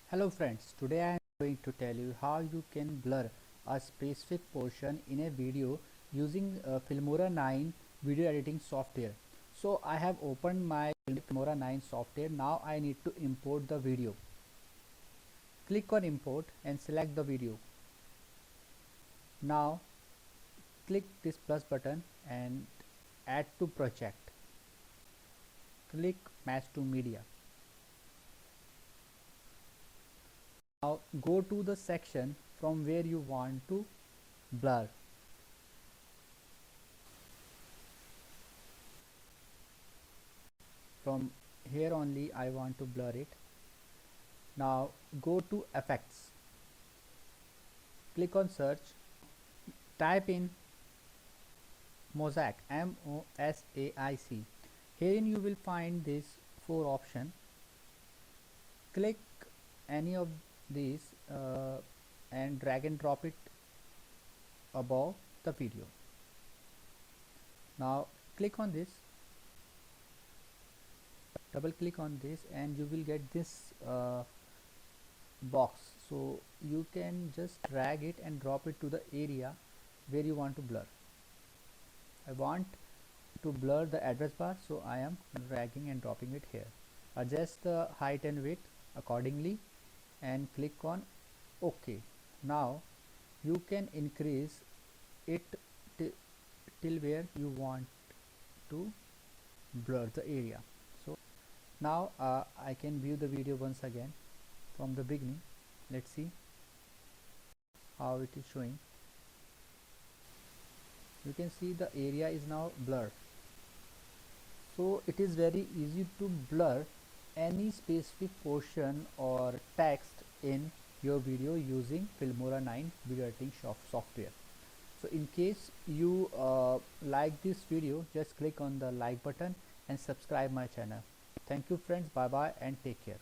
Hello friends, today I am going to tell you how you can blur a specific portion in a video using Filmora 9 video editing software. So I have opened my Filmora 9 software. Now I need to import the video. Click on import and select the video. Now click this plus button and add to project. Click match to media. Now go to the section from where you want to blur. From here only I want to blur it. Now go to effects, click on search, type in Mosaic, MOSAIC. Herein you will find these four options. Click any of these and drag and drop it above the video. Now click on this, double click on this, and you will get this box. So you can just drag it and drop it to the area where you want to blur. I want to blur the address bar, so I am dragging and dropping it here. Adjust the height and width accordingly and click on OK. Now you can increase it till where you want to blur the area. So now I can view the video once again from the beginning. Let's see how it is showing. You can see the area is now blurred. So it is very easy to blur any specific portion or text in your video using Filmora 9 video editing software. So in case you like this video, just click on the like button and subscribe my channel. Thank you friends, bye bye and take care.